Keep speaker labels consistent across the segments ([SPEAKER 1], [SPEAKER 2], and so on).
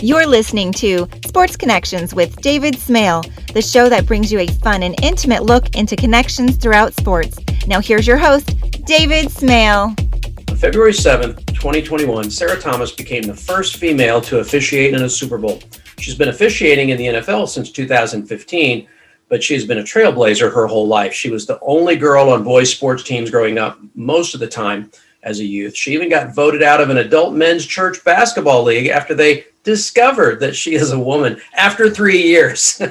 [SPEAKER 1] You're listening to Sports Connections with David Smale, the show that brings you a fun and intimate look into connections throughout sports. Now here's your host, David Smale.
[SPEAKER 2] On February 7th, 2021, Sarah Thomas became the first female to officiate in a Super Bowl. She's been officiating in the NFL since 2015, but she's been a Trailblazer her whole life. She was the only girl on boys' sports teams growing up most of the time as a youth. She even got voted out of an adult men's church basketball league after they discovered that she is a woman after 3 years.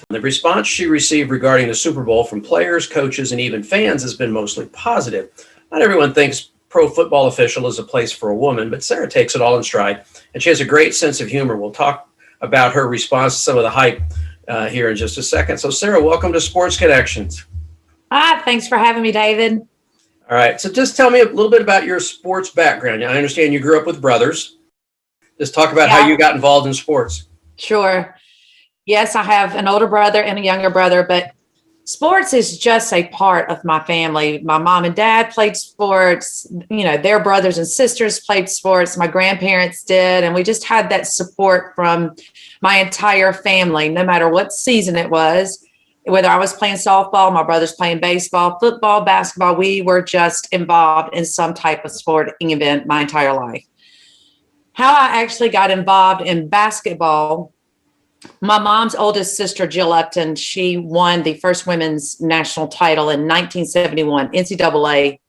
[SPEAKER 2] The response she received regarding the Super Bowl from players, coaches, and even fans has been mostly positive. Not everyone thinks pro football official is a place for a woman, but Sarah takes it all in stride, and she has a great sense of humor. We'll talk about her response to some of the hype here in just a second. So Sarah, welcome to Sports Connections.
[SPEAKER 3] Hi, thanks for having me, David.
[SPEAKER 2] All right, so just tell me a little bit about your sports background. I understand you grew up with brothers. Just talk about how you got involved in sports.
[SPEAKER 3] Sure. Yes, I have an older brother and a younger brother, but sports is just a part of my family. My mom and dad played sports, their brothers and sisters played sports. My grandparents did, and we just had that support from my entire family, no matter what season it was. Whether I was playing softball, my brother's playing baseball, football, basketball, we were just involved in some type of sporting event my entire life. How I actually got involved in basketball, my mom's oldest sister, Jill Upton, she won the first women's national title in 1971, NCAA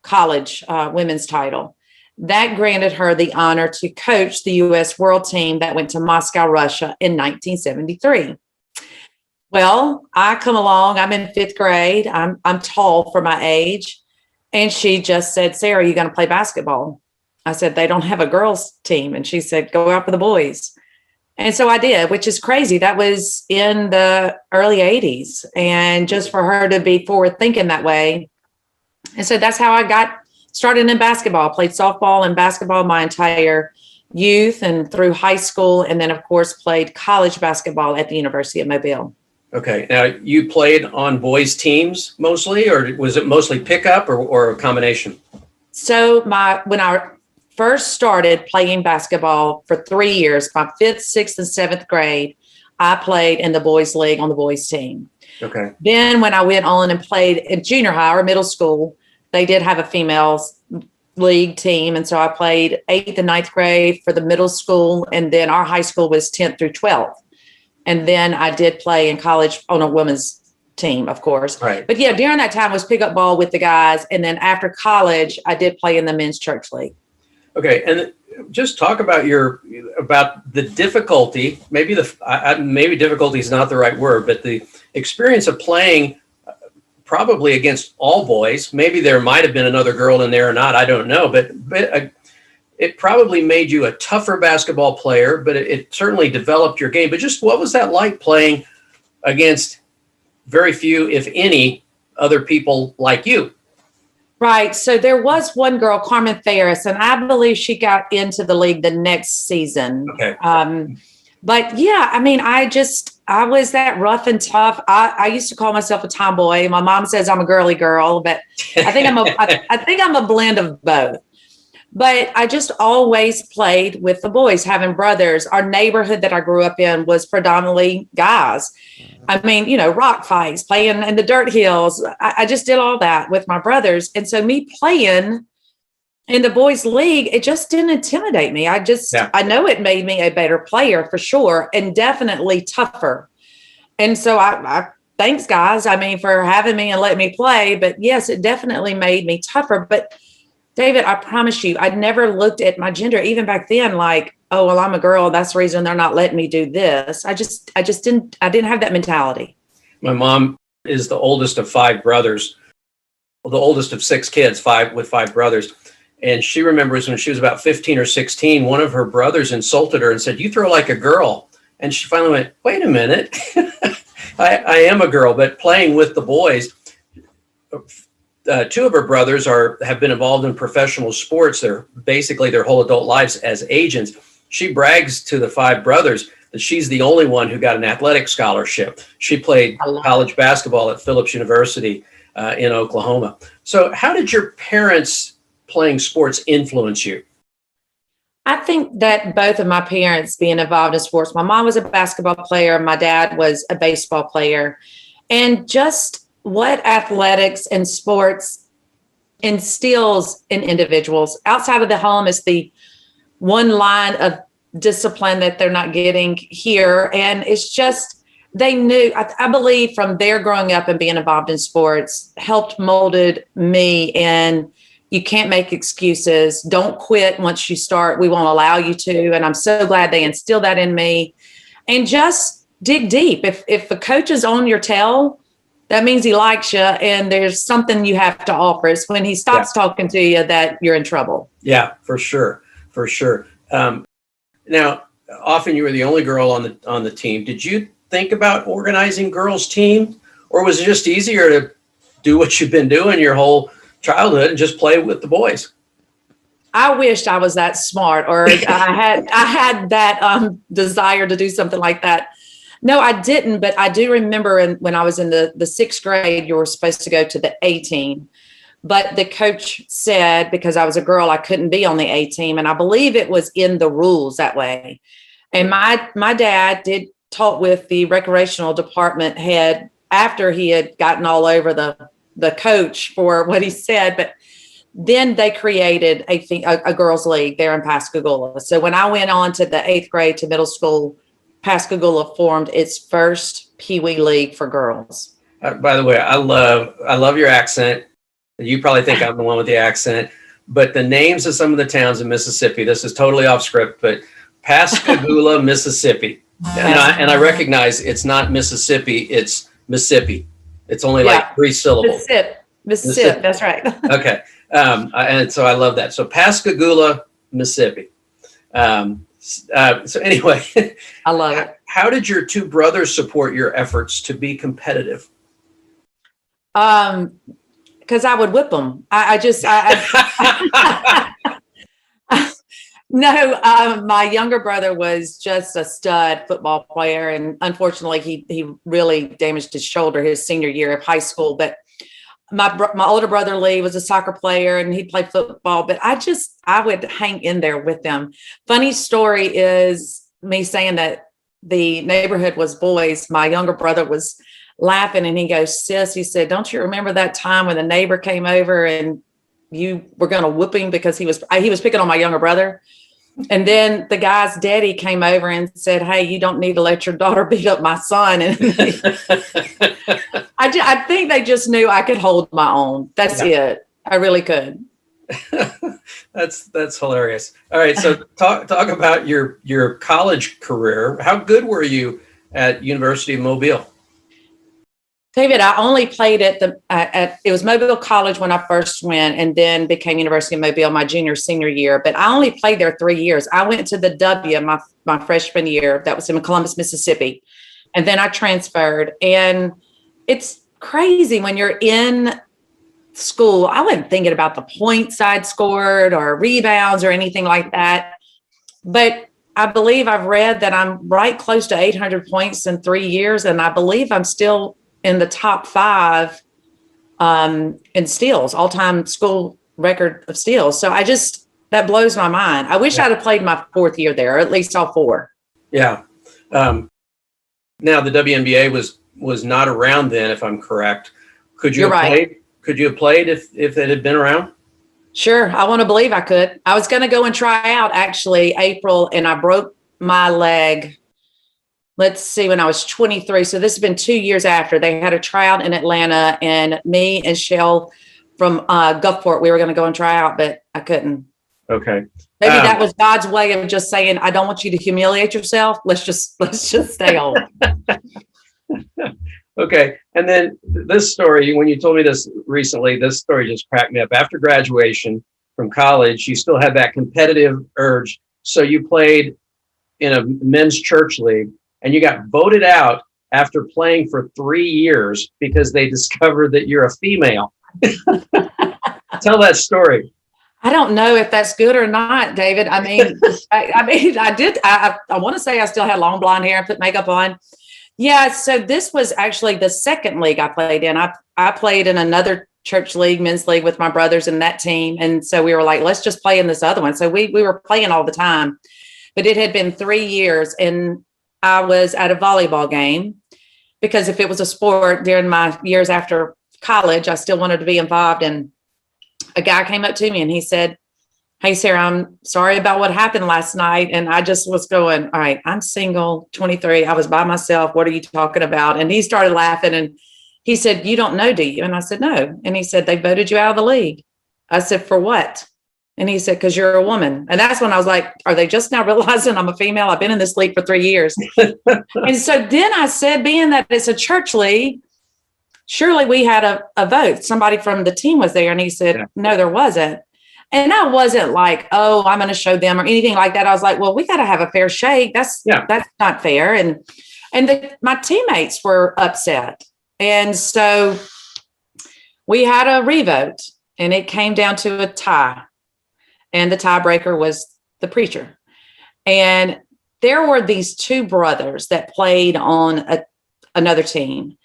[SPEAKER 3] college women's title. That granted her the honor to coach the U.S. world team that went to Moscow, Russia in 1973. Well, I come along, I'm in fifth grade, I'm tall for my age, and she just said, Sarah, are you going to play basketball? I said, they don't have a girls team. And she said, go out for the boys. And so I did, which is crazy. That was in the early 80s. And just for her to be forward thinking that way. And so that's how I got started in basketball. Played softball and basketball my entire youth and through high school. And then, of course, played college basketball at the University of Mobile.
[SPEAKER 2] Okay. Now, you played on boys' teams mostly, or was it mostly pickup or a combination?
[SPEAKER 3] So when I first started playing basketball for 3 years, my fifth, sixth, and seventh grade, I played in the boys' league on the boys' team.
[SPEAKER 2] Okay.
[SPEAKER 3] Then when I went on and played in junior high or middle school, they did have a females league team. And so I played 8th and 9th grade for the middle school. And then our high school was 10th through 12th. And then I did play in college on a women's team, of course.
[SPEAKER 2] Right.
[SPEAKER 3] But yeah, during that time was pickup ball with the guys. And then after college, I did play in the men's church league.
[SPEAKER 2] Okay, and just talk about the difficulty. Maybe maybe difficulty is not the right word, but the experience of playing probably against all boys. Maybe there might have been another girl in there or not. I don't know, but it probably made you a tougher basketball player. But it certainly developed your game. But just what was that like playing against very few, if any, other people like you?
[SPEAKER 3] Right. So there was one girl, Carmen Ferris, and I believe she got into the league the next season.
[SPEAKER 2] Okay.
[SPEAKER 3] But yeah, I mean, I was that rough and tough. I used to call myself a tomboy. My mom says I'm a girly girl, but I think I'm a blend of both. But I just always played with the boys, having brothers. Our neighborhood that I grew up in was predominantly guys. I mean, rock fights, playing in the dirt hills. I just did all that with my brothers. And so me playing in the boys' league, it just didn't intimidate me. I know it made me a better player for sure, and definitely tougher. And so I thanks, guys, for having me and letting me play. But yes, it definitely made me tougher. But David, I promise you, I'd never looked at my gender, even back then, like, oh, well, I'm a girl. That's the reason they're not letting me do this. I didn't have that mentality.
[SPEAKER 2] My mom is the oldest of 5 brothers, the oldest of 6 kids, 5 brothers. And she remembers when she was about 15 or 16, one of her brothers insulted her and said, "You throw like a girl." And she finally went, wait a minute, I am a girl, but playing with the boys. 2 of her brothers have been involved in professional sports. They're basically their whole adult lives as agents. She brags to the 5 brothers that she's the only one who got an athletic scholarship. She played college basketball at Phillips University in Oklahoma. So how did your parents playing sports influence you?
[SPEAKER 3] I think that both of my parents being involved in sports, my mom was a basketball player, my dad was a baseball player, and just what athletics and sports instills in individuals outside of the home is the one line of discipline that they're not getting here. And it's just, they knew, I believe from their growing up and being involved in sports helped molded me. And you can't make excuses. Don't quit once you start. We won't allow you to. And I'm so glad they instilled that in me. And just dig deep. If the coach is on your tail, that means he likes you and there's something you have to offer. It's when he stops talking to you that you're in trouble.
[SPEAKER 2] Yeah, for sure. For sure. Now, often you were the only girl on the team. Did you think about organizing girls' team, or was it just easier to do what you've been doing your whole childhood and just play with the boys?
[SPEAKER 3] I wished I was that smart, or I had that desire to do something like that. No, I didn't, but I do remember when I was in the sixth grade, you were supposed to go to the A team. But the coach said, because I was a girl, I couldn't be on the A team. And I believe it was in the rules that way. And my dad did talk with the recreational department head after he had gotten all over the coach for what he said. But then they created a girls' league there in Pascagoula. So when I went on to the eighth grade to middle school, Pascagoula formed its first Pee Wee League for girls.
[SPEAKER 2] By the way, I love your accent. You probably think I'm the one with the accent, but the names of some of the towns in Mississippi, this is totally off script, but Pascagoula, Mississippi. And I recognize it's not Mississippi, it's Mississippi. It's only like 3 syllables.
[SPEAKER 3] Mississippi, that's right.
[SPEAKER 2] Okay. And so I love that. So Pascagoula, Mississippi. So anyway,
[SPEAKER 3] I love it.
[SPEAKER 2] How did your 2 brothers support your efforts to be competitive?
[SPEAKER 3] Because I would whip them. No, my younger brother was just a stud football player. And unfortunately, he really damaged his shoulder his senior year of high school. But my older brother, Lee, was a soccer player and he played football. But I would hang in there with them. Funny story is me saying that the neighborhood was boys. My younger brother was laughing and he goes, "Sis," he said, "don't you remember that time when the neighbor came over and you were going to whoop him because he was picking on my younger brother?" And then the guy's daddy came over and said, "Hey, you don't need to let your daughter beat up my son." And I think they just knew I could hold my own. That's it. I really could.
[SPEAKER 2] That's hilarious. All right. So talk about your college career. How good were you at University of Mobile?
[SPEAKER 3] David, I only played at it was Mobile College when I first went, and then became University of Mobile my senior year. But I only played there 3 years. I went to the W my freshman year. That was in Columbus, Mississippi. And then I transferred. And it's crazy when you're in school. I wasn't thinking about the points I'd scored or rebounds or anything like that. But I believe I've read that I'm right close to 800 points in 3 years. And I believe I'm still in the top 5 in steals, all-time school record of steals. So that blows my mind. I wish I'd have played my 4th year there, or at least all 4.
[SPEAKER 2] Yeah. Now the WNBA was not around then, if I'm correct. Could you have played if it had been around?
[SPEAKER 3] Sure. I want to believe I could. I was going to go and try out actually April, and I broke my leg. Let's see, when I was 23. So this has been 2 years after. They had a tryout in Atlanta, and me and Shell from Gulfport, we were going to go and try out, but I couldn't.
[SPEAKER 2] Okay.
[SPEAKER 3] Maybe that was God's way of just saying, I don't want you to humiliate yourself. Let's just stay on.
[SPEAKER 2] Okay. And then this story, when you told me this recently, this story just cracked me up. After graduation from college, you still had that competitive urge. So you played in a men's church league, and you got voted out after playing for 3 years because they discovered that you're a female. Tell that story.
[SPEAKER 3] I don't know if that's good or not, David. I mean, I want to say I still had long blonde hair and put makeup on. Yeah. So this was actually the second league I played in. I played in another church league, men's league with my brothers in that team. And so we were like, let's just play in this other one. So we were playing all the time, but it had been 3 years and I was at a volleyball game because if it was a sport during my years after college, I still wanted to be involved. And a guy came up to me and he said, "Hey, Sarah, I'm sorry about what happened last night." And I just was going, "All right, I'm single, 23. I was by myself. What are you talking about?" And he started laughing and he said, "You don't know, do you?" And I said, "No." And he said, "They voted you out of the league." I said, "For what?" And he said, "Because you're a woman." And that's when I was like, are they just now realizing I'm a female? I've been in this league for 3 years. And so then I said, being that it's a church league, surely we had a vote. Somebody from the team was there. And he said, "No, there wasn't." And I wasn't like, "Oh, I'm going to show them," or anything like that. I was like, well, we got to have a fair shake. That's not fair. And my teammates were upset. And so we had a revote and it came down to a tie. And the tiebreaker was the preacher. And there were these two brothers that played on another team.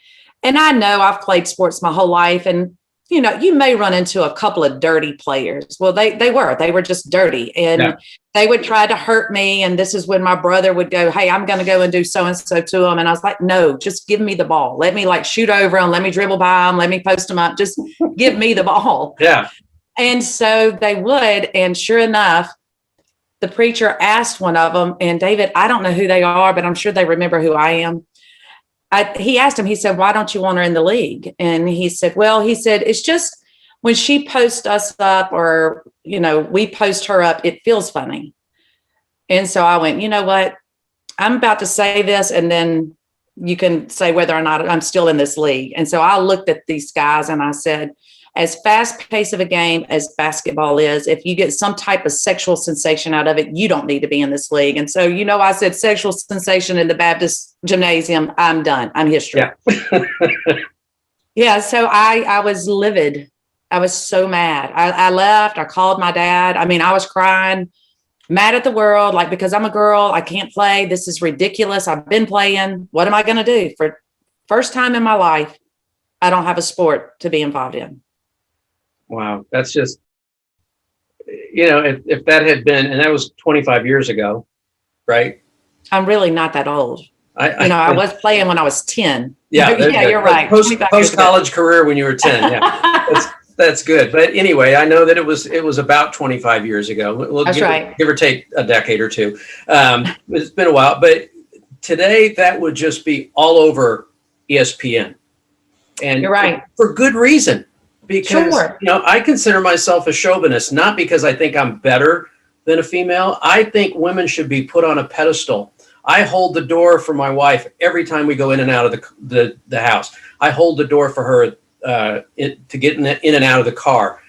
[SPEAKER 3] And I know I've played sports my whole life. And, you know, you may run into a couple of dirty players. Well, they were just dirty. And they would try to hurt me. And this is when my brother would go, "Hey, I'm going to go and do so-and-so to them." And I was like, "No, just give me the ball. Let me like shoot over them. Let me dribble by them. Let me post them up. Just give me the ball."
[SPEAKER 2] Yeah.
[SPEAKER 3] And so they would. And sure enough, the preacher asked one of them, and David, I don't know who they are, but I'm sure they remember who I am. He asked him, he said, "Why don't you want her in the league?" And he said, "It's just when she posts us up or, you know, we post her up, it feels funny." And so I went, you know what? I'm about to say this, and then you can say whether or not I'm still in this league. And so I looked at these guys and I said, as fast paced of a game as basketball is, if you get some type of sexual sensation out of it, you don't need to be in this league. And so, you know, I said sexual sensation in the Baptist gymnasium. I'm done. I'm history. Yeah. So I was livid. I was so mad. I left. I called my dad. I mean, I was crying, mad at the world, like, because I'm a girl, I can't play. This is ridiculous. I've been playing. What am I going to do? For first time in my life, I don't have a sport to be involved in.
[SPEAKER 2] Wow. That's just, you know, if that had been, and that was 25 years ago, right?
[SPEAKER 3] I'm really not that old. I was playing when I was 10.
[SPEAKER 2] Yeah.
[SPEAKER 3] You're right.
[SPEAKER 2] Post-college career when you were 10. Yeah. That's good. But anyway, I know that it was about 25 years ago. We'll
[SPEAKER 3] That's right.
[SPEAKER 2] Give or take a decade or two. It's been a while, but today that would just be all over ESPN. And
[SPEAKER 3] you're right.
[SPEAKER 2] For good reason. Because, you know, I consider myself a chauvinist, not because I think I'm better than a female. I think women should be put on a pedestal. I hold the door for my wife every time we go in and out of the house. I hold the door for her to get in and out of the car.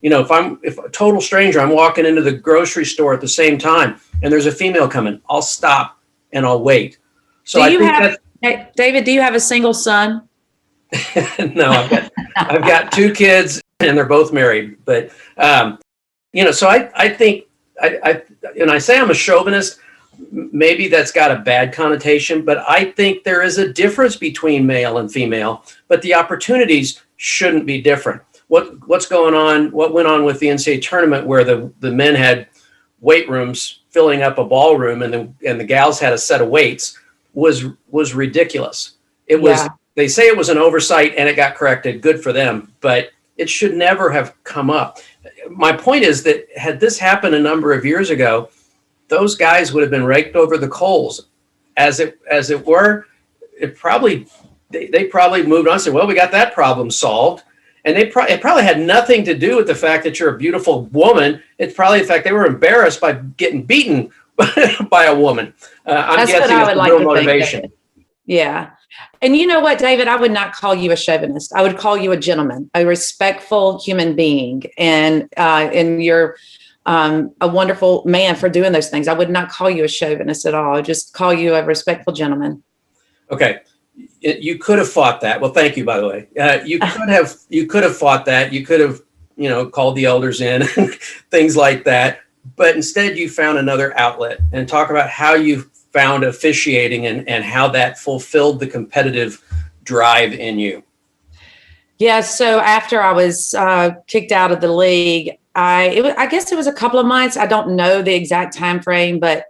[SPEAKER 2] You know, if a total stranger, I'm walking into the grocery store at the same time and there's a female coming, I'll stop and I'll wait. So
[SPEAKER 3] David, do you have a single son?
[SPEAKER 2] No, I've got 2 kids and they're both married. But, you know, so I think, and I say I'm a chauvinist, maybe that's got a bad connotation, but I think there is a difference between male and female, but the opportunities shouldn't be different. What's going on? What went on with the NCAA tournament where the men had weight rooms filling up a ballroom and the gals had a set of weights was ridiculous. It was, they say it was an oversight and it got corrected. Good for them, but it should never have come up. My point is that had this happened a number of years ago, those guys would have been raked over the coals. As it were, they probably moved on and said, well, we got that problem solved. And it probably had nothing to do with the fact that you're a beautiful woman. It's probably the fact they were embarrassed by getting beaten by a woman. I'm guessing it's the real motivation.
[SPEAKER 3] Yeah. And you know what, David, I would not call you a chauvinist. I would call you a gentleman, a respectful human being. And you're a wonderful man for doing those things. I would not call you a chauvinist at all. I'd just call you a respectful gentleman.
[SPEAKER 2] Okay. You could have fought that. Well, thank you, by the way. You could have fought that. You could have, called the elders in, things like that. But instead, you found another outlet, and talk about how you found officiating and how that fulfilled the competitive drive in you.
[SPEAKER 3] Yeah. So after I was kicked out of the league, I guess it was a couple of months. I don't know the exact time frame, but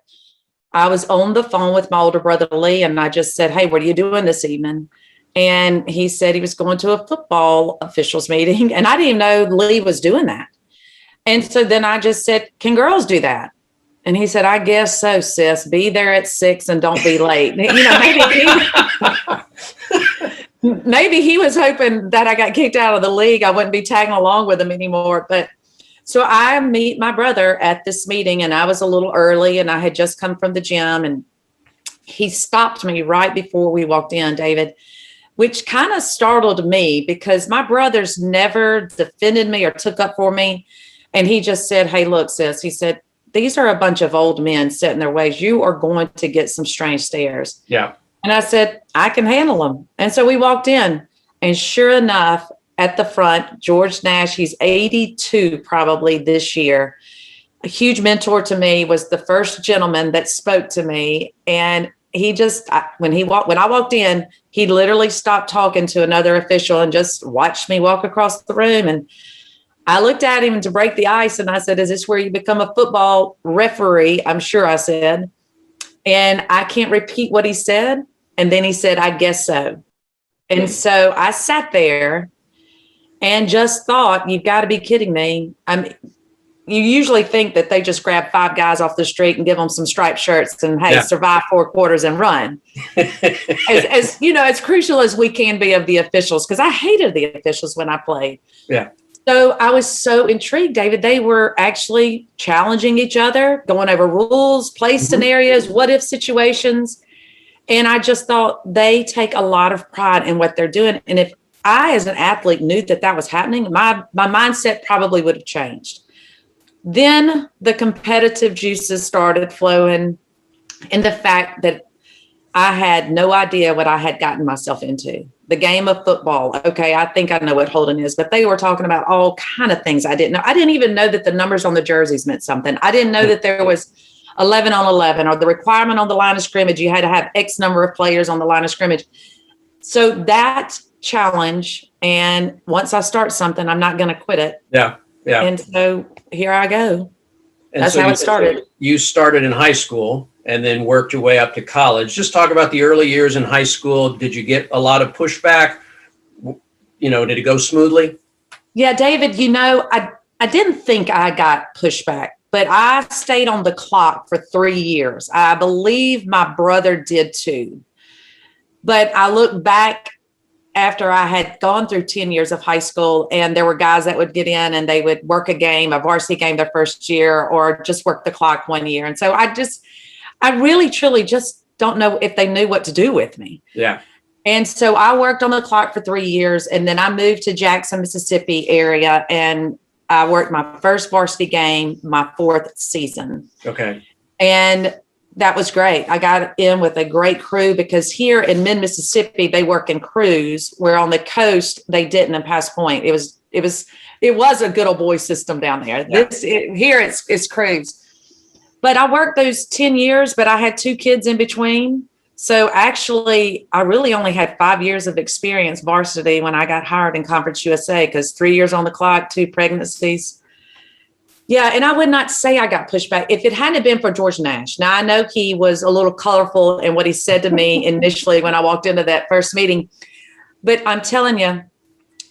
[SPEAKER 3] I was on the phone with my older brother, Lee, and I just said, "Hey, what are you doing this evening?" And he said he was going to a football officials meeting. And I didn't even know Lee was doing that. And so then I just said, "Can girls do that?" And he said, "I guess so, sis. Be there at 6 and don't be late." Maybe he was hoping that I got kicked out of the league. I wouldn't be tagging along with him anymore. But so I meet my brother at this meeting, and I was a little early, and I had just come from the gym, and he stopped me right before we walked in, David, which kind of startled me because my brothers never defended me or took up for me. And he just said, "Hey, look, sis," he said, "these are a bunch of old men set in their ways. You are going to get some strange stares."
[SPEAKER 2] Yeah.
[SPEAKER 3] And I said, "I can handle them." And so we walked in, and sure enough, at the front, George Nash, he's 82 probably this year. A huge mentor to me, was the first gentleman that spoke to me. And he just, when I walked in, he literally stopped talking to another official and just watched me walk across the room. And I looked at him to break the ice, and I said, "Is this where you become a football referee?" I'm sure I said. And I can't repeat what he said. And then he said, "I guess so." And so I sat there and just thought, you've got to be kidding me. You usually think that they just grab 5 guys off the street and give them some striped shirts and, hey, survive 4 quarters and run. as you know, as crucial as we can be of the officials, because I hated the officials when I played.
[SPEAKER 2] Yeah.
[SPEAKER 3] So I was so intrigued, David. They were actually challenging each other, going over rules, play scenarios, what if situations. And I just thought, they take a lot of pride in what they're doing. And if I, as an athlete, knew that that was happening, my mindset probably would have changed. Then the competitive juices started flowing, and the fact that I had no idea what I had gotten myself into. The game of football. Okay, I think I know what holding is, but they were talking about all kind of things I didn't know. I didn't even know that the numbers on the jerseys meant something. I didn't know that there was 11 on 11, or the requirement on the line of scrimmage, you had to have X number of players on the line of scrimmage. So that challenge, and once I start something, I'm not going to quit it.
[SPEAKER 2] Yeah. Yeah.
[SPEAKER 3] And so here I go.
[SPEAKER 2] And
[SPEAKER 3] That's
[SPEAKER 2] so
[SPEAKER 3] how it started.
[SPEAKER 2] You started in high school and then worked your way up to college. Just talk about the early years in high school. Did you get a lot of pushback? Did it go smoothly?
[SPEAKER 3] Yeah, David, I didn't think I got pushback, but I stayed on the clock for 3 years. I believe my brother did too. But I look back after I had gone through 10 years of high school, and there were guys that would get in and they would work a varsity game their first year, or just work the clock 1 year. And so I really, truly just don't know if they knew what to do with me.
[SPEAKER 2] Yeah.
[SPEAKER 3] And so I worked on the clock for 3 years, and then I moved to Jackson, Mississippi area, and I worked my first varsity game, my 4th season.
[SPEAKER 2] Okay.
[SPEAKER 3] And that was great. I got in with a great crew, because here in mid-Mississippi, they work in crews, where on the coast, they didn't in Pass Point. It was a good old boy system down there.
[SPEAKER 2] Yeah.
[SPEAKER 3] Here it's crews. But I worked those 10 years, but I had 2 kids in between. So actually, I really only had 5 years of experience varsity when I got hired in Conference USA, because 3 years on the clock, 2 pregnancies. Yeah, and I would not say I got pushed back if it hadn't been for George Nash. Now, I know he was a little colorful in what he said to me initially when I walked into that first meeting, but I'm telling you,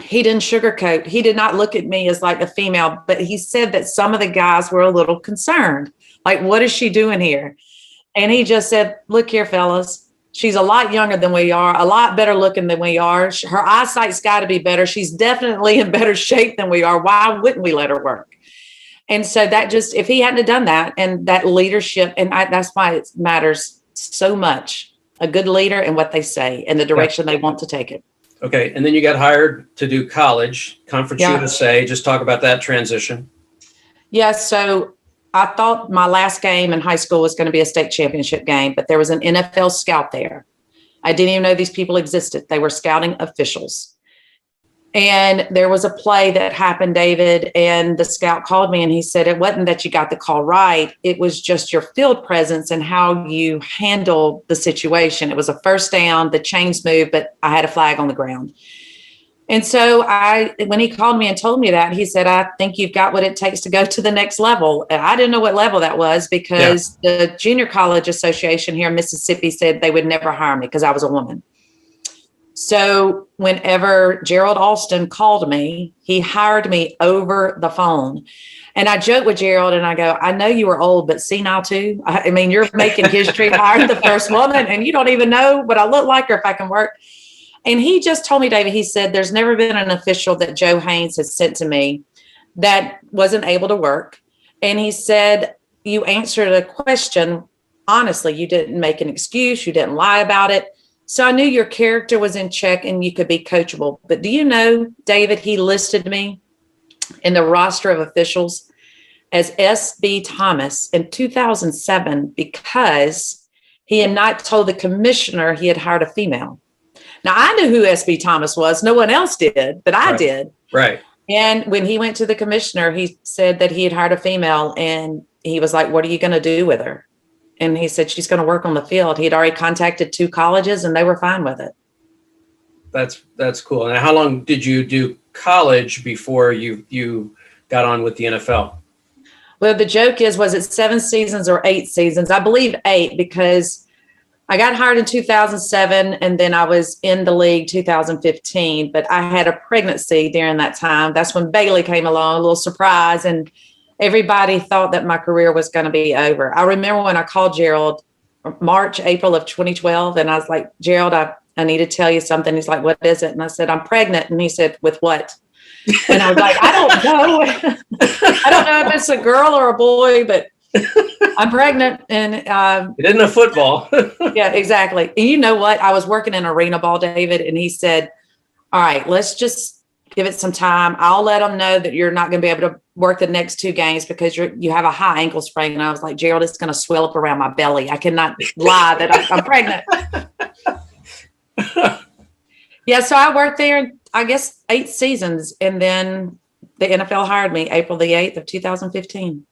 [SPEAKER 3] he didn't sugarcoat. He did not look at me as like a female, but he said that some of the guys were a little concerned. Like, what is she doing here? And he just said, "Look here, fellas, she's a lot younger than we are, a lot better looking than we are. Her eyesight's got to be better. She's definitely in better shape than we are. Why wouldn't we let her work?" And so that just, if he hadn't have done that, and that leadership, and that's why it matters so much, a good leader and what they say and the direction they want to take it.
[SPEAKER 2] Okay. And then you got hired to do college, Conference USA. Just talk about that transition.
[SPEAKER 3] Yeah. So I thought my last game in high school was going to be a state championship game, but there was an NFL scout there. I didn't even know these people existed. They were scouting officials. And there was a play that happened, David, and the scout called me and he said, "It wasn't that you got the call right. It was just your field presence and how you handled the situation. It was a first down, the chains moved, but I had a flag on the ground." And so when he called me and told me that, he said, I think you've got what it takes to go to the next level. And I didn't know what level that was because the Junior College Association here in Mississippi said they would never hire me because I was a woman. So whenever Gerald Alston called me, he hired me over the phone. And I joke with Gerald and I go, I know you were old, but senile too. I mean, you're making history, hiring the first woman, and you don't even know what I look like or if I can work. And he just told me, David, he said, there's never been an official that Joe Haynes has sent to me that wasn't able to work. And he said, you answered a question. Honestly, you didn't make an excuse. You didn't lie about it. So I knew your character was in check and you could be coachable. But do you know, David, he listed me in the roster of officials as S.B. Thomas in 2007 because he had not told the commissioner he had hired a female. Now, I knew who S.B. Thomas was. No one else did, but I did.
[SPEAKER 2] Right.
[SPEAKER 3] And when he went to the commissioner, he said that he had hired a female, and he was like, what are you going to do with her? And he said, she's going to work on the field. He had already contacted 2 colleges, and they were fine with it.
[SPEAKER 2] That's cool. And how long did you do college before you got on with the NFL?
[SPEAKER 3] Well, the joke is, was it 7 seasons or 8 seasons? I believe 8 because I got hired in 2007 and then I was in the league 2015, but I had a pregnancy during that time. That's when Bailey came along, a little surprise, and everybody thought that my career was going to be over. I remember when I called Gerald April of 2012, and I was like, Gerald, I need to tell you something. He's like, what is it? And I said, I'm pregnant. And he said, with what? And I was like, I don't know. I don't know if it's a girl or a boy, but I'm pregnant. And
[SPEAKER 2] it isn't a football.
[SPEAKER 3] Yeah, exactly. And you know what? I was working in arena ball, David, and he said, all right, let's just give it some time. I'll let them know that you're not going to be able to work the next 2 games because you have a high ankle sprain. And I was like, Gerald, it's going to swell up around my belly. I cannot lie that I'm pregnant. Yeah, so I worked there, I guess, 8 seasons. And then the NFL hired me April the 8th of 2015.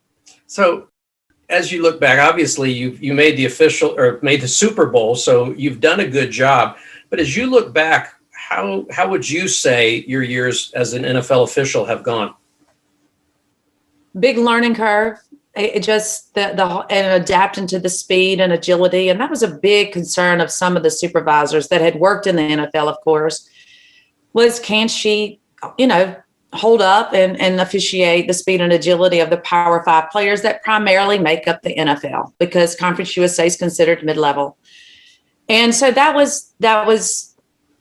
[SPEAKER 2] So as you look back, obviously you made made the Super Bowl, so you've done a good job. But as you look back, how would you say your years as an NFL official have gone?
[SPEAKER 3] Big learning curve. It just and adapting to the speed and agility. And that was a big concern of some of the supervisors that had worked in the NFL, of course, was can she, hold up and officiate the speed and agility of the Power 5 players that primarily make up the NFL, because Conference USA is considered mid-level. And so that was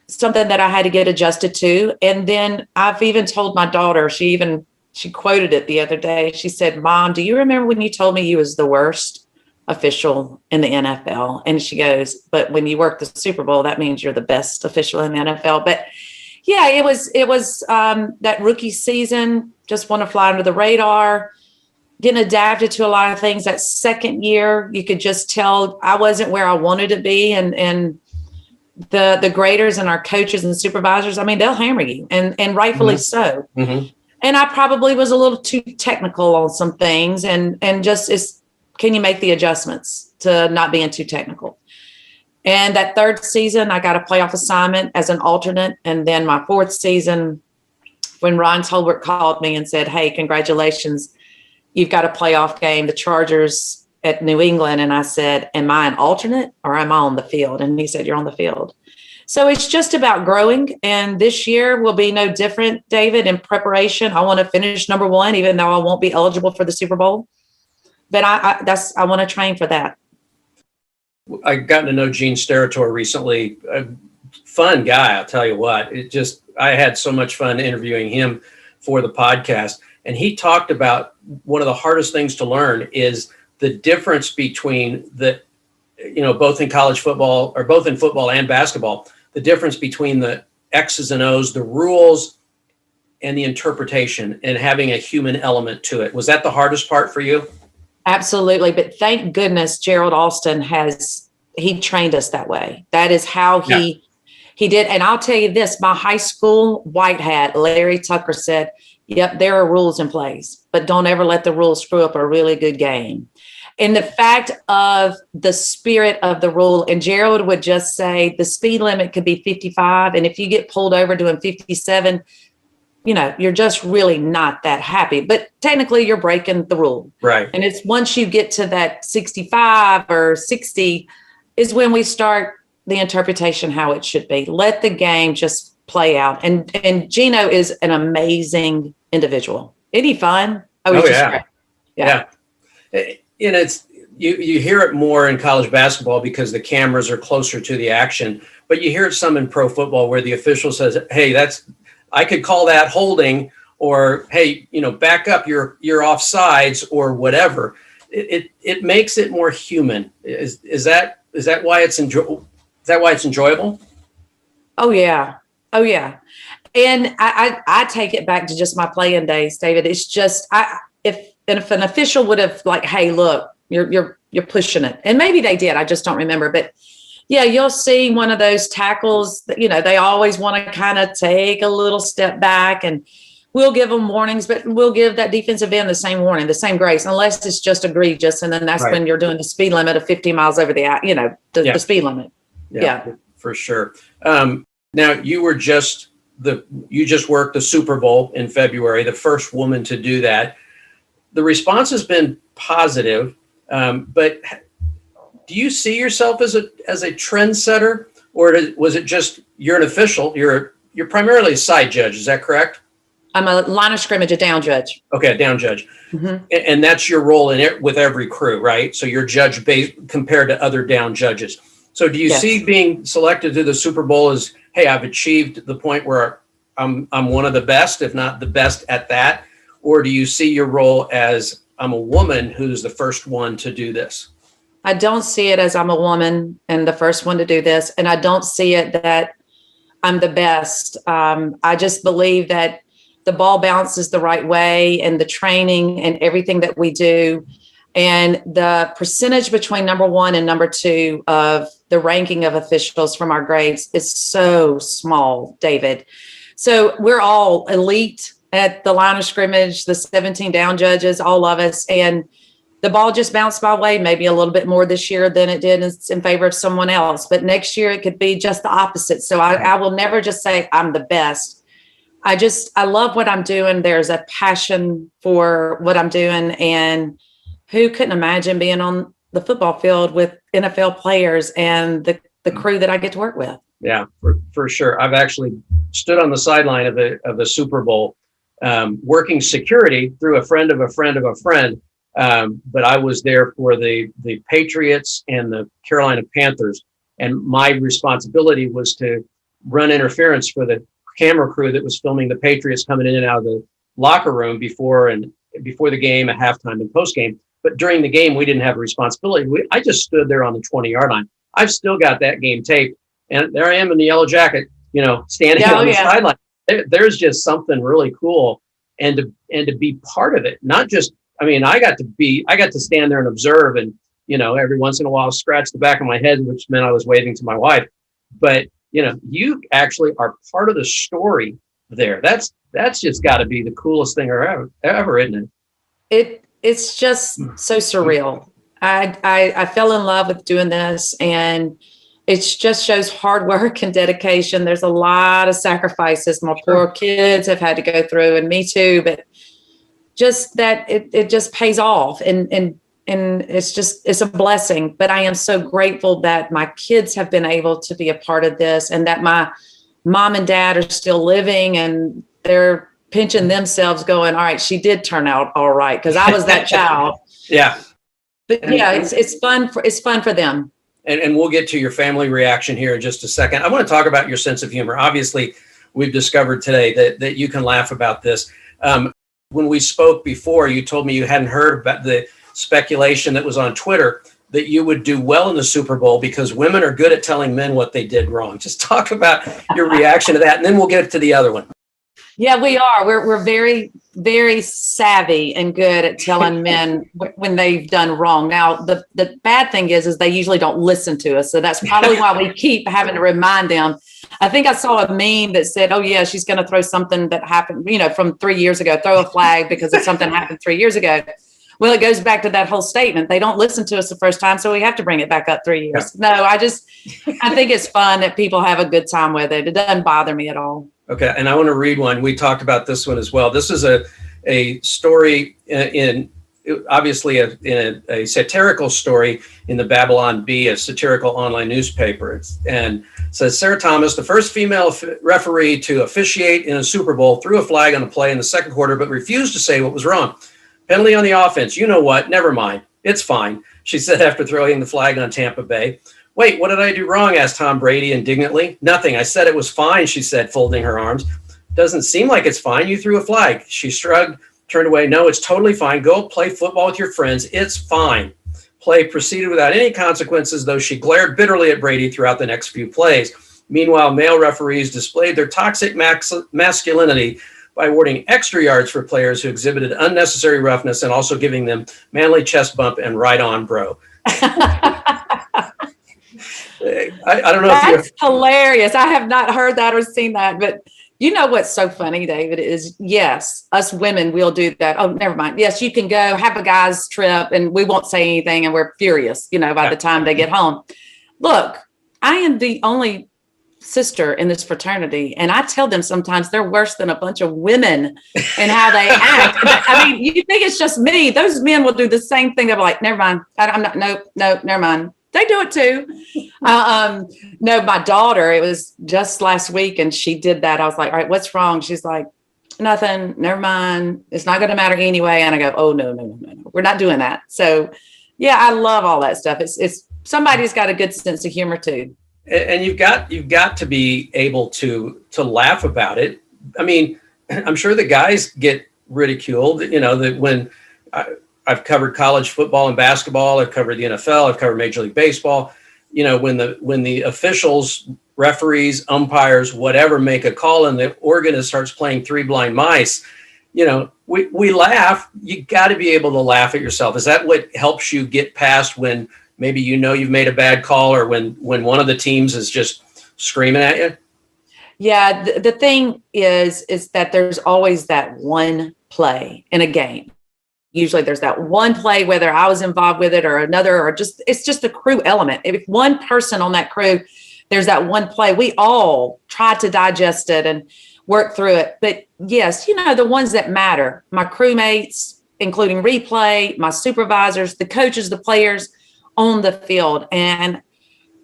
[SPEAKER 3] something that I had to get adjusted to. And then I've even told my daughter, she quoted it the other day. She said, Mom, do you remember when you told me you was the worst official in the NFL? And she goes, but when you work the Super Bowl, that means you're the best official in the NFL. But yeah, it was that rookie season, just want to fly under the radar, getting adapted to a lot of things. That second year, you could just tell I wasn't where I wanted to be. And the graders and our coaches and supervisors, I mean, they'll hammer you, and rightfully so. Mm-hmm. And I probably was a little too technical on some things, and just can you make the adjustments to not being too technical? And that 3rd season, I got a playoff assignment as an alternate. And then my 4th season, when Ron Tolbert called me and said, hey, congratulations, you've got a playoff game, the Chargers at New England. And I said, am I an alternate or am I on the field? And he said, you're on the field. So it's just about growing. And this year will be no different, David, in preparation. I want to finish number 1, even though I won't be eligible for the Super Bowl. But I want to train for that.
[SPEAKER 2] I got to know Gene Steratore recently. A fun guy, I'll tell you what. I had so much fun interviewing him for the podcast. And he talked about one of the hardest things to learn is the difference between both in college football, or both in football and basketball, the difference between the X's and O's, the rules, and the interpretation, and having a human element to it. Was that the hardest part for you? Absolutely.
[SPEAKER 3] But thank goodness Gerald Alston he trained us that way. That is how he did. And I'll tell you this, my high school white hat, Larry Tucker, said, yep, there are rules in place, but don't ever let the rules screw up a really good game. And the fact of the spirit of the rule, and Gerald would just say the speed limit could be 55. And if you get pulled over doing 57, you're just really not that happy. But technically, you're breaking the rule.
[SPEAKER 2] Right.
[SPEAKER 3] And it's once you get to that 65 or 60 is when we start the interpretation how it should be. Let the game just play out. And Gino is an amazing individual. Isn't he fun?
[SPEAKER 2] Oh, yeah. Yeah. It's you hear it more in college basketball because the cameras are closer to the action, but you hear it some in pro football where the official says, "Hey, I could call that holding," or "Hey, back up, you're offsides," or whatever. It makes it more human. Is that why it's enjoyable?
[SPEAKER 3] Oh yeah. And I take it back to just my playing days, David. It's just if an official would have like, "Hey, look, you're pushing it," and maybe they did, I just don't remember. But yeah, you'll see one of those tackles that, they always want to kind of take a little step back, and we'll give them warnings, but we'll give that defensive end the same warning, the same grace, unless it's just egregious. And then that's when you're doing the speed limit of 50 miles over the speed limit. Yeah,
[SPEAKER 2] for sure. Now you just worked the Super Bowl in February, the first woman to do that. The response has been positive, but do you see yourself as a trendsetter, or was it just you're an official? You're primarily a side judge, is that correct?
[SPEAKER 3] I'm a line of scrimmage, a down judge.
[SPEAKER 2] Okay, a down judge, and that's your role in it with every crew, right? So you're judge based compared to other down judges. So do you see being selected to the Super Bowl as, hey, I've achieved the point where I'm one of the best, if not the best at that? Or do you see your role as, I'm a woman who's the first one to do this?
[SPEAKER 3] I don't see it as I'm a woman and the first one to do this. And I don't see it that I'm the best. I just believe that the ball bounces the right way, and the training and everything that we do, and the percentage between number one and number two of the ranking of officials from our grades is so small, David. So we're all elite at the line of scrimmage, the 17 down judges, all of us. And the ball just bounced my way, maybe a little bit more this year than it did in favor of someone else. But next year it could be just the opposite. So I will never just say I'm the best. I love what I'm doing. There's a passion for what I'm doing. And who couldn't imagine being on the football field with NFL players and the crew that I get to work with?
[SPEAKER 2] Yeah, for sure. I've actually stood on the sideline of the Super Bowl, working security through a friend of a friend of a friend. But I was there for the Patriots and the Carolina Panthers, and my responsibility was to run interference for the camera crew that was filming the Patriots coming in and out of the locker room before the game, at halftime, and post game. But during the game, we didn't have a responsibility. I just stood there on the 20-yard line. I've still got that game taped, and there I am in the yellow jacket, standing on the sideline. There's just something really cool, and to be part of it. Not just, I got to stand there and observe, and every once in a while scratch the back of my head, which meant I was waving to my wife. But you actually are part of the story there. That's just got to be the coolest thing ever, isn't it?
[SPEAKER 3] It's just so surreal. I fell in love with doing this, and it just shows hard work and dedication. There's a lot of sacrifices my poor kids have had to go through, and me too, but just that it just pays off. And it's a blessing. But I am so grateful that my kids have been able to be a part of this, and that my mom and dad are still living, and they're pinching themselves going, all right, she did turn out all right, because I was that child.
[SPEAKER 2] Yeah.
[SPEAKER 3] But yeah, it's fun for them.
[SPEAKER 2] And we'll get to your family reaction here in just a second. I want to talk about your sense of humor. Obviously, we've discovered today that you can laugh about this. When we spoke before, you told me you hadn't heard about the speculation that was on Twitter that you would do well in the Super Bowl because women are good at telling men what they did wrong. Just talk about your reaction to that, and then we'll get to the other one.
[SPEAKER 3] Yeah, we are. We're very, very savvy and good at telling men when they've done wrong. Now, the bad thing is they usually don't listen to us. So that's probably why we keep having to remind them. I think I saw a meme that said, oh, yeah, she's going to throw something that happened, from 3 years ago, throw a flag because of something happened 3 years ago. Well, it goes back to that whole statement. They don't listen to us the first time, so we have to bring it back up 3 years. Yeah. No, I think it's fun that people have a good time with it. It doesn't bother me at all.
[SPEAKER 2] Okay, and I want to read one. We talked about this one as well. This is a story in obviously a satirical story in the Babylon Bee, a satirical online newspaper. And it says, Sarah Thomas, the first female referee to officiate in a Super Bowl, threw a flag on a play in the second quarter, but refused to say what was wrong. Penalty on the offense. You know what? Never mind. It's fine, she said after throwing the flag on Tampa Bay. Wait, what did I do wrong? Asked Tom Brady indignantly. Nothing. I said it was fine, she said, folding her arms. Doesn't seem like it's fine. You threw a flag. She shrugged, turned away. No, it's totally fine. Go play football with your friends. It's fine. Play proceeded without any consequences, though she glared bitterly at Brady throughout the next few plays. Meanwhile, male referees displayed their toxic masculinity by awarding extra yards for players who exhibited unnecessary roughness and also giving them manly chest bump and right on, bro. I don't know.
[SPEAKER 3] That's hilarious. I have not heard that or seen that, but you know what's so funny, David, is yes, us women will do that. Oh, never mind. Yes, you can go have a guy's trip and we won't say anything and we're furious, by the time they get home. Look, I am the only sister in this fraternity, and I tell them sometimes they're worse than a bunch of women in how they act. I mean, you think it's just me? Those men will do the same thing. They're like, never mind. I'm not. No, never mind. They do it too. No, my daughter, it was just last week and she did that. I was like, all right, what's wrong? She's like, nothing, never mind. It's not going to matter anyway. And I go, oh, no. We're not doing that. So yeah, I love all that stuff. It's somebody's got a good sense of humor too.
[SPEAKER 2] And you've got to be able to laugh about it. I mean, I'm sure the guys get ridiculed, that when I've covered college football and basketball, I've covered the NFL, I've covered Major League Baseball, when the officials, referees, umpires, whatever, make a call and the organist starts playing Three Blind Mice, we laugh. You got to be able to laugh at yourself. Is that what helps you get past when maybe you've made a bad call, or when one of the teams is just screaming at you?
[SPEAKER 3] Yeah, the thing is that there's always that one play in a game. Usually there's that one play, whether I was involved with it or another, or it's just a crew element. If one person on that crew, there's that one play, we all try to digest it and work through it. But yes, the ones that matter, my crewmates, including replay, my supervisors, the coaches, the players on the field. And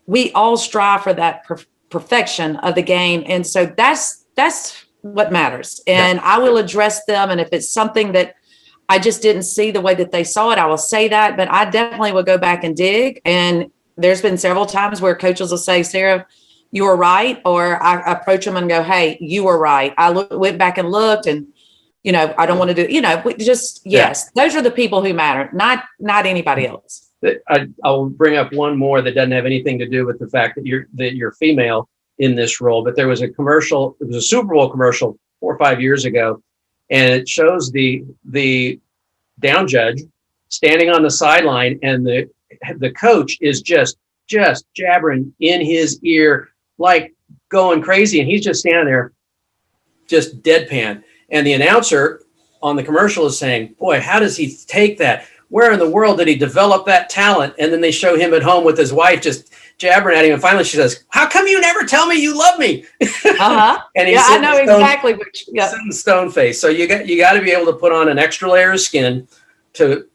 [SPEAKER 3] we all strive for that perfection of the game. And so that's what matters. And I will address them. And if it's something that I just didn't see the way that they saw it, I will say that, but I definitely will go back and dig. And there's been several times where coaches will say, Sarah, you were right. Or I approach them and go, hey, you were right. I went back and looked and, I don't want to do, yes, those are the people who matter, not anybody else.
[SPEAKER 2] I'll bring up one more that doesn't have anything to do with the fact that you're female in this role, but there was a commercial. It was a Super Bowl commercial 4 or 5 years ago, and it shows the down judge standing on the sideline, and the coach is just jabbering in his ear, like going crazy, and he's just standing there, just deadpan. And the announcer on the commercial is saying, "Boy, how does he take that? Where in the world did he develop that talent?" And then they show him at home with his wife just jabbering at him. And finally she says, "How come you never tell me you love me?"
[SPEAKER 3] Uh-huh.
[SPEAKER 2] And he's
[SPEAKER 3] I know exactly which. Yeah.
[SPEAKER 2] Sitting stone face. So you got to be able to put on an extra layer of skin to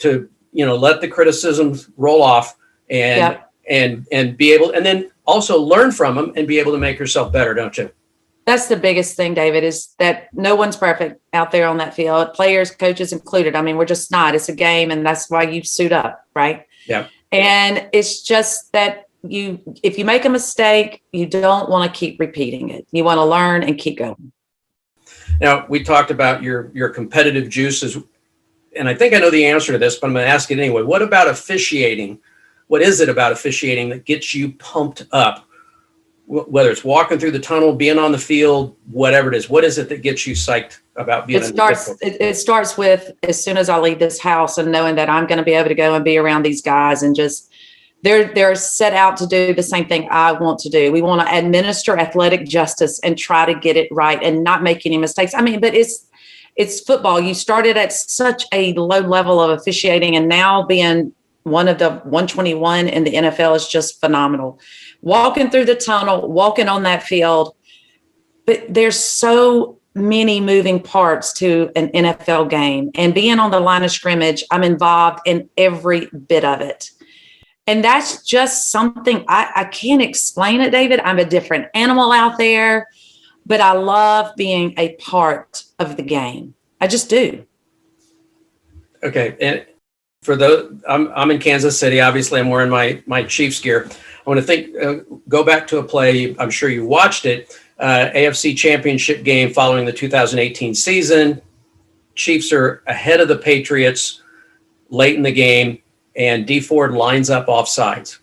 [SPEAKER 2] let the criticisms roll off and be able, and then also learn from them and be able to make yourself better, don't you?
[SPEAKER 3] That's the biggest thing, David, is that no one's perfect out there on that field, players, coaches included. I mean, we're just not. It's a game, and that's why you suit up, right?
[SPEAKER 2] Yeah.
[SPEAKER 3] And it's just that if you make a mistake, you don't want to keep repeating it. You want to learn and keep going.
[SPEAKER 2] Now, we talked about your competitive juices, and I think I know the answer to this, but I'm going to ask it anyway. What about officiating? What is it about officiating that gets you pumped up? Whether it's walking through the tunnel, being on the field, whatever it is, what is it that gets you psyched about being?
[SPEAKER 3] It starts with as soon as I leave this house and knowing that I'm going to be able to go and be around these guys and just they're set out to do the same thing I want to do. We want to administer athletic justice and try to get it right and not make any mistakes. I mean, but it's football. You started at such a low level of officiating, and now being one of the 121 in the NFL is just phenomenal. Walking through the tunnel, walking on that field, but there's so many moving parts to an NFL game, and being on the line of scrimmage, I'm involved in every bit of it. And that's just something I can't explain it, David. I'm a different animal out there, but I love being a part of the game. I just do.
[SPEAKER 2] Okay. And for those, I'm in Kansas City. Obviously, I'm wearing my Chiefs gear. I want to go back to a play. I'm sure you watched it. AFC Championship game following the 2018 season. Chiefs are ahead of the Patriots late in the game, and D Ford lines up offsides.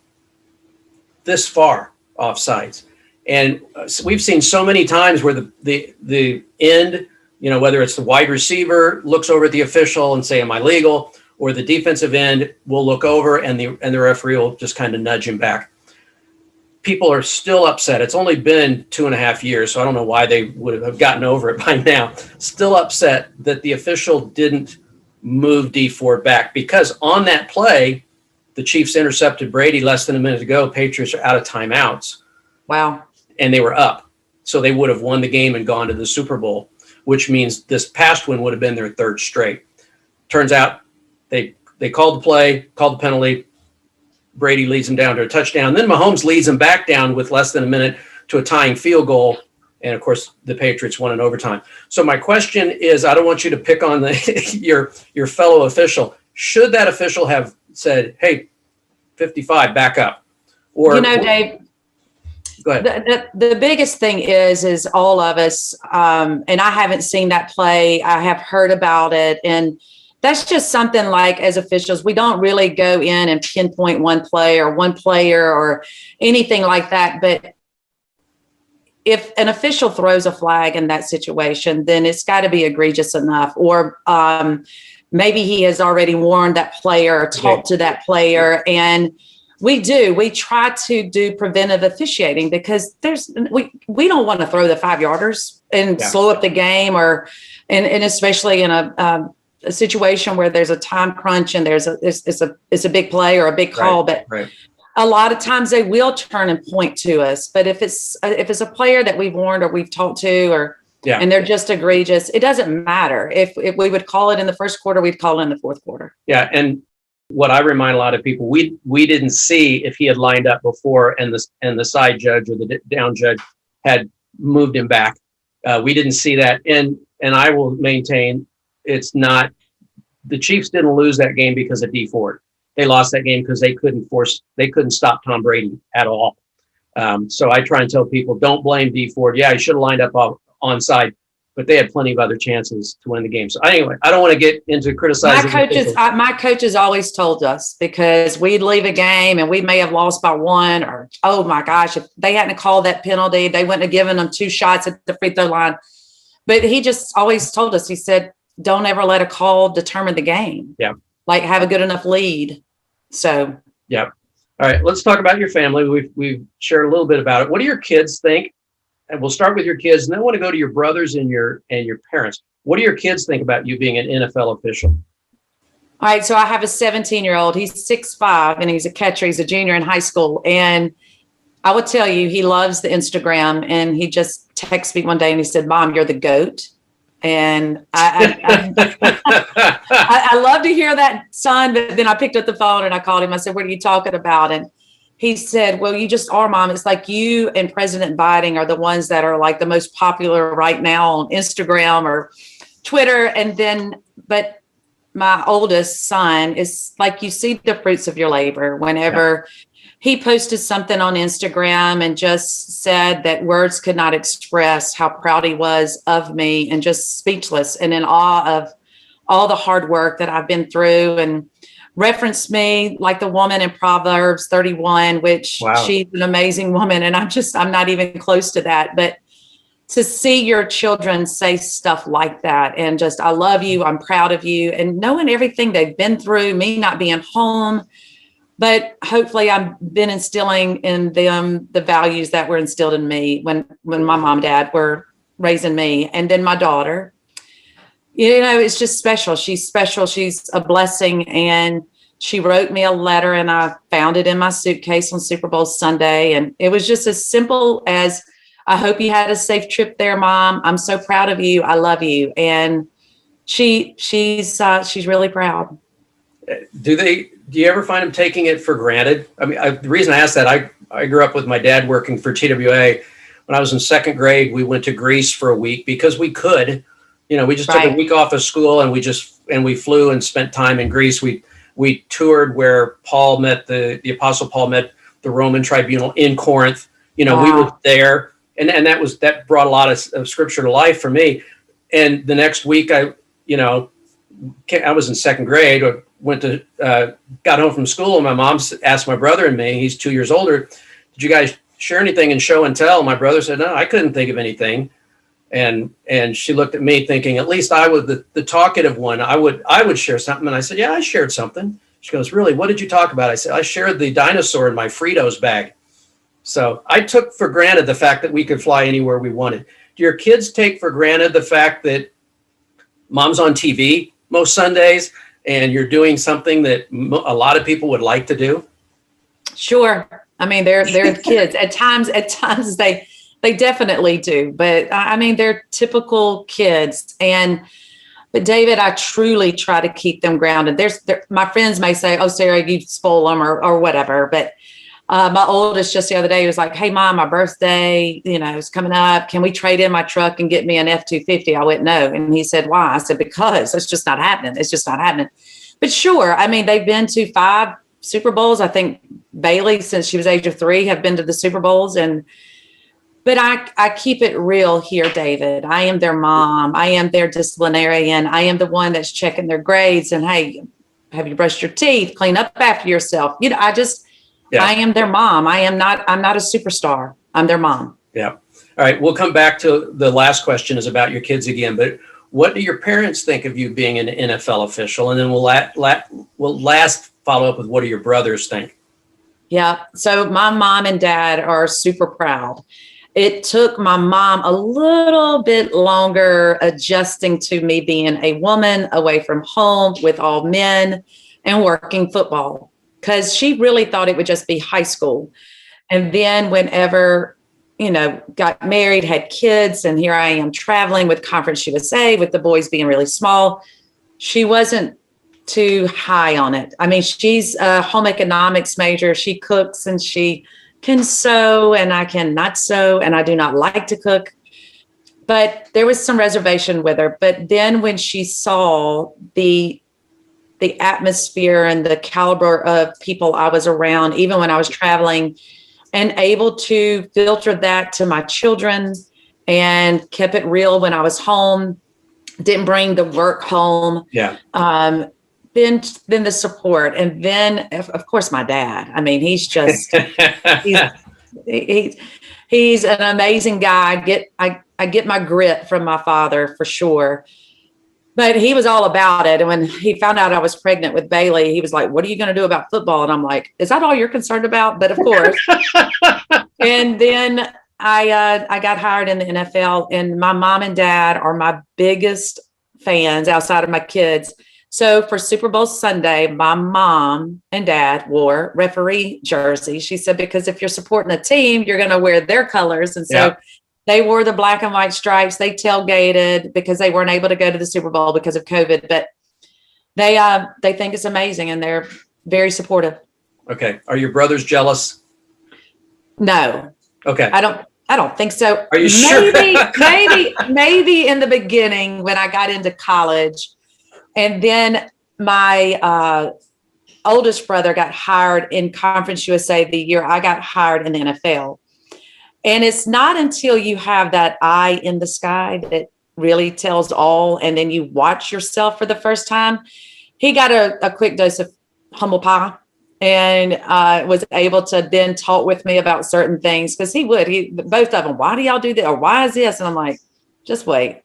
[SPEAKER 2] This far offsides. And we've seen so many times where the end, whether it's the wide receiver looks over at the official and say, am I legal? Or the defensive end will look over and the referee will just kind of nudge him back. People are still upset. It's only been 2.5 years, so I don't know why they would have gotten over it by now. Still upset that the official didn't move D Ford back, because on that play, the Chiefs intercepted Brady less than a minute ago. Patriots are out of timeouts.
[SPEAKER 3] Wow.
[SPEAKER 2] And they were up. So they would have won the game and gone to the Super Bowl, which means this past win would have been their third straight. Turns out they called the play, called the penalty. Brady leads them down to a touchdown. Then Mahomes leads them back down with less than a minute to a tying field goal. And, of course, the Patriots won in overtime. So my question is, I don't want you to pick on your fellow official. Should that official have said, hey, 55, back up? Or,
[SPEAKER 3] Dave,
[SPEAKER 2] go ahead.
[SPEAKER 3] The biggest thing is all of us, and I haven't seen that play. I have heard about it. And that's just something like, as officials, we don't really go in and pinpoint one play or one player or anything like that. But if an official throws a flag in that situation, then it's got to be egregious enough. Or maybe he has already warned that player or talked to that player. And we try to do preventive officiating, because we don't want to throw the 5-yarders and slow up the game, and especially in a situation where there's a time crunch and it's a big play or a big call. But a lot of times they will turn and point to us. But if it's a player that we've warned or we've talked to, and they're just egregious, it doesn't matter. If we would call it in the first quarter, we'd call it in the fourth quarter. Yeah.
[SPEAKER 2] And what I remind a lot of people, we didn't see if he had lined up before and the side judge or the down judge had moved him back. We didn't see that. And I will maintain, it's not, the Chiefs didn't lose that game because of D Ford. They lost that game because they couldn't stop Tom Brady at all. So I try and tell people, don't blame D Ford. Yeah, he should have lined up onside, but they had plenty of other chances to win the game. So anyway, I don't want to get into criticizing.
[SPEAKER 3] My coaches always told us, because we'd leave a game and we may have lost by 1, or, oh my gosh, if they hadn't called that penalty, they wouldn't have given them 2 shots at the free throw line. But he just always told us, he said, don't ever let a call determine the game.
[SPEAKER 2] Yeah.
[SPEAKER 3] Like, have a good enough lead. So.
[SPEAKER 2] Yeah. All right. Let's talk about your family. We've shared a little bit about it. What do your kids think? And we'll start with your kids, and then I want to go to your brothers and your parents. What do your kids think about you being an NFL official?
[SPEAKER 3] All right. So I have a 17-year-old. He's 6'5", and he's a catcher. He's a junior in high school. And I would tell you, he loves the Instagram. And he just texted me one day and he said, Mom, you're the GOAT. And I love to hear that, son. But then I picked up the phone and I called him. I said, what are you talking about? And he said, well, you just are, Mom. It's like you and President Biden are the ones that are like the most popular right now on Instagram or Twitter. And then, but my oldest son is like, you see the fruits of your labor whenever he posted something on Instagram and just said that words could not express how proud he was of me, and just speechless and in awe of all the hard work that I've been through, and referenced me like the woman in Proverbs 31, which she's an amazing woman. And I'm not even close to that. But to see your children say stuff like that, and just, I love you, I'm proud of you, and knowing everything they've been through, me not being home, but hopefully I've been instilling in them the values that were instilled in me when my mom and dad were raising me. And then my daughter, It's just special. She's special. She's a blessing. And she wrote me a letter and I found it in my suitcase on Super Bowl Sunday. And it was just as simple as, I hope you had a safe trip there, Mom. I'm so proud of you. I love you. And she's really proud.
[SPEAKER 2] Do you ever find them taking it for granted? I mean, the reason I asked that, I grew up with my dad working for TWA. When I was in second grade, we went to Greece for a week because we could. We just took a week off of school and we flew and spent time in Greece. We toured where Paul met the Apostle Paul met the Roman tribunal in Corinth. We were there, and that brought a lot of scripture to life for me. And the next week, I was in second grade. Got home from school, and my mom asked my brother and me. He's 2 years older. Did you guys share anything in show and tell? My brother said, no, I couldn't think of anything. And she looked at me thinking, at least I was the talkative one. I would share something. And I said, yeah, I shared something. She goes, really? What did you talk about? I said, I shared the dinosaur in my Fritos bag. So I took for granted the fact that we could fly anywhere we wanted. Do your kids take for granted the fact that Mom's on TV most Sundays and you're doing something that a lot of people would like to do?
[SPEAKER 3] Sure. I mean, they're kids. At times they definitely do. But I mean, they're typical kids. But David, I truly try to keep them grounded. My friends may say, oh, Sarah, you spoil them or whatever. But my oldest just the other day was like, hey, Mom, my birthday, is coming up. Can we trade in my truck and get me an F-250? I went, no. And he said, why? I said, because it's just not happening. It's just not happening. But sure, I mean, they've been to 5 Super Bowls. I think Bailey, since she was age of 3, have been to the Super Bowls. But I keep it real here, David. I am their mom. I am their disciplinarian. I am the one that's checking their grades and, hey, have you brushed your teeth? Clean up after yourself. I am their mom. I'm not a superstar. I'm their mom.
[SPEAKER 2] Yeah. All right. We'll come back to the last question is about your kids again, but what do your parents think of you being an NFL official? And then we'll last follow up with what do your brothers think?
[SPEAKER 3] Yeah. So my mom and dad are super proud. It took my mom a little bit longer adjusting to me being a woman away from home with all men and working football, because she really thought it would just be high school. And then whenever, got married, had kids, and here I am traveling with Conference USA with the boys being really small, she wasn't too high on it. I mean, she's a home economics major. She cooks and she can sew and I cannot sew and I do not like to cook. But there was some reservation with her. But then when she saw the atmosphere and the caliber of people I was around, even when I was traveling, and able to filter that to my children and kept it real when I was home, didn't bring the work home.
[SPEAKER 2] Yeah.
[SPEAKER 3] Then the support. And then, of course, my dad. I mean, he's just, he's an amazing guy. I get my grit from my father for sure. But he was all about it. And when he found out I was pregnant with Bailey, he was like, what are you going to do about football? And I'm like, is that all you're concerned about? But of course. And then I got hired in the NFL, and my mom and dad are my biggest fans outside of my kids. So for Super Bowl Sunday, my mom and dad wore referee jerseys. She said, because if you're supporting a team, you're going to wear their colors. And so they wore the black and white stripes. They tailgated because they weren't able to go to the Super Bowl because of COVID. But they think it's amazing, and they're very supportive.
[SPEAKER 2] Okay. Are your brothers jealous?
[SPEAKER 3] No.
[SPEAKER 2] Okay.
[SPEAKER 3] I don't think so.
[SPEAKER 2] Are you sure?
[SPEAKER 3] Maybe in the beginning when I got into college. And then my oldest brother got hired in Conference USA the year I got hired in the NFL. And it's not until you have that eye in the sky that really tells all, and then you watch yourself for the first time. He got a quick dose of humble pie and was able to then talk with me about certain things, because both of them, why do y'all do that? Or why is this? And I'm like, just wait.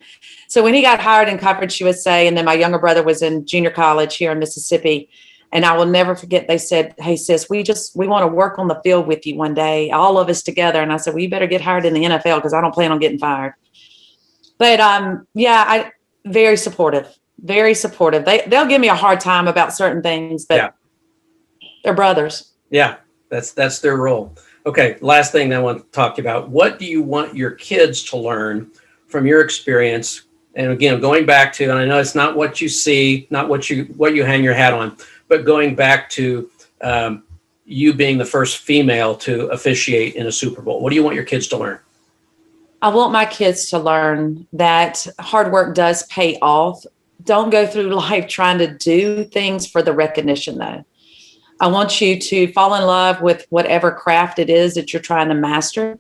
[SPEAKER 3] So when he got hired in Conference USA, and then my younger brother was in junior college here in Mississippi, and I will never forget, they said, hey, sis, we want to work on the field with you one day, all of us together. And I said, well, you better get hired in the NFL because I don't plan on getting fired. But Very supportive. Very supportive. They'll give me a hard time about certain things, but they're brothers.
[SPEAKER 2] Yeah, that's their role. Okay, last thing I want to talk about. What do you want your kids to learn from your experience? And again, going back to, and I know it's not what you see, not what you hang your hat on, but going back to you being the first female to officiate in a Super Bowl. What do you want your kids to learn?
[SPEAKER 3] I want my kids to learn that hard work does pay off. Don't go through life trying to do things for the recognition, though. I want you to fall in love with whatever craft it is that you're trying to master.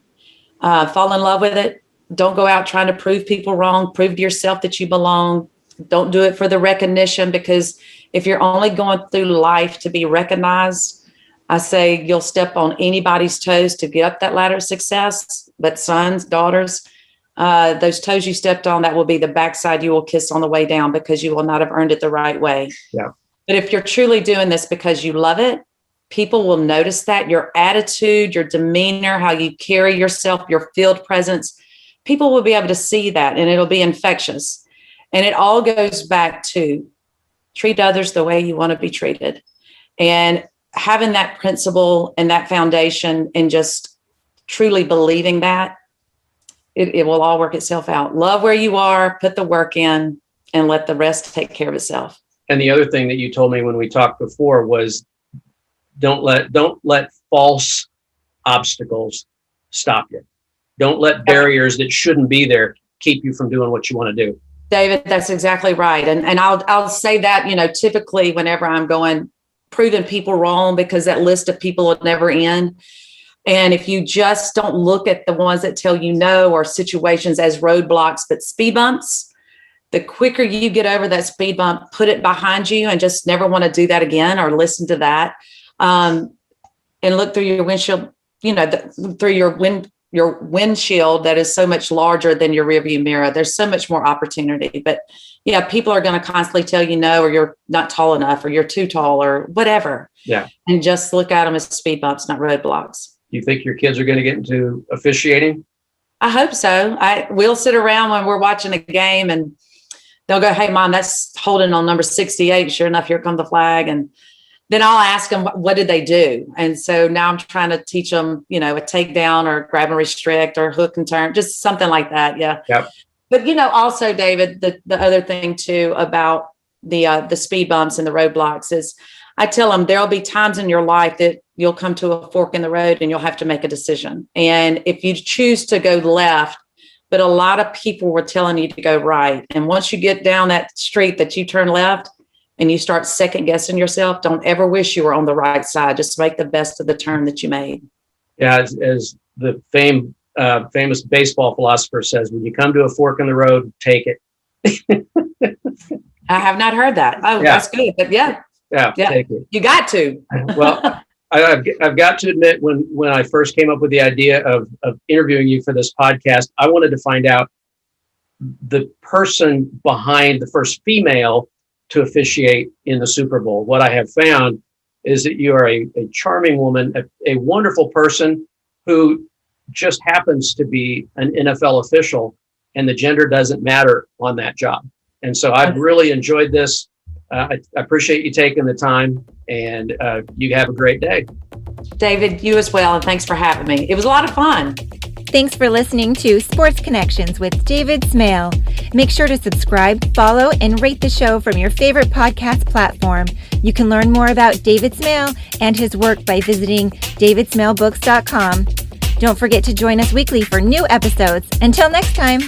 [SPEAKER 3] Fall in love with it. Don't go out trying to prove people wrong. Prove to yourself that you belong. Don't do it for the recognition, because if you're only going through life to be recognized, I say you'll step on anybody's toes to get up that ladder of success. But sons, daughters, those toes you stepped on, that will be the backside you will kiss on the way down, because you will not have earned it the right way.
[SPEAKER 2] Yeah.
[SPEAKER 3] But if you're truly doing this because you love it, people will notice that. Your attitude, your demeanor, how you carry yourself, your field presence, people will be able to see that, and it'll be infectious. And it all goes back to treat others the way you want to be treated. And having that principle and that foundation, and just truly believing that, it will all work itself out. Love where you are, put the work in, and let the rest take care of itself.
[SPEAKER 2] And the other thing that you told me when we talked before was don't let false obstacles stop you. Don't let barriers that shouldn't be there keep you from doing what you want to do.
[SPEAKER 3] David, that's exactly right. And I'll say that, typically whenever I'm going, proving people wrong, because that list of people will never end. And if you just don't look at the ones that tell you no, or situations as roadblocks, but speed bumps, the quicker you get over that speed bump, put it behind you and just never want to do that again or listen to that. And look through your windshield, through your windshield that is so much larger than your rearview mirror. There's so much more opportunity. But yeah, people are going to constantly tell you no, or you're not tall enough, or you're too tall, or whatever.
[SPEAKER 2] Yeah.
[SPEAKER 3] And just look at them as speed bumps, not roadblocks.
[SPEAKER 2] Do you think your kids are going to get into officiating?
[SPEAKER 3] I hope so. We'll sit around when we're watching a game and they'll go, "Hey, Mom, that's holding on number 68. Sure enough, here comes the flag." And then I'll ask them, what did they do? And so now I'm trying to teach them, a takedown or grab and restrict or hook and turn, just something like that. Yeah.
[SPEAKER 2] Yep.
[SPEAKER 3] But, also, David, the other thing too about the speed bumps and the roadblocks is I tell them there'll be times in your life that you'll come to a fork in the road and you'll have to make a decision. And if you choose to go left, but a lot of people were telling you to go right. And once you get down that street that you turn left and you start second guessing yourself, don't ever wish you were on the right side. Just make the best of the turn that you made.
[SPEAKER 2] Yeah, as the famous baseball philosopher says, when you come to a fork in the road, take it.
[SPEAKER 3] I have not heard that. Oh, yeah. That's good. But yeah.
[SPEAKER 2] Take it.
[SPEAKER 3] You got to.
[SPEAKER 2] Well, I've got to admit, when I first came up with the idea of interviewing you for this podcast, I wanted to find out the person behind the first female to officiate in the Super Bowl. What I have found is that you are a charming woman, a wonderful person who just happens to be an NFL official, and the gender doesn't matter on that job. And so I've really enjoyed this. I appreciate you taking the time, and you have a great day.
[SPEAKER 3] David, you as well, and thanks for having me. It was a lot of fun.
[SPEAKER 1] Thanks for listening to Sports Connections with David Smale. Make sure to subscribe, follow, and rate the show from your favorite podcast platform. You can learn more about David Smale and his work by visiting davidsmalebooks.com. Don't forget to join us weekly for new episodes. Until next time.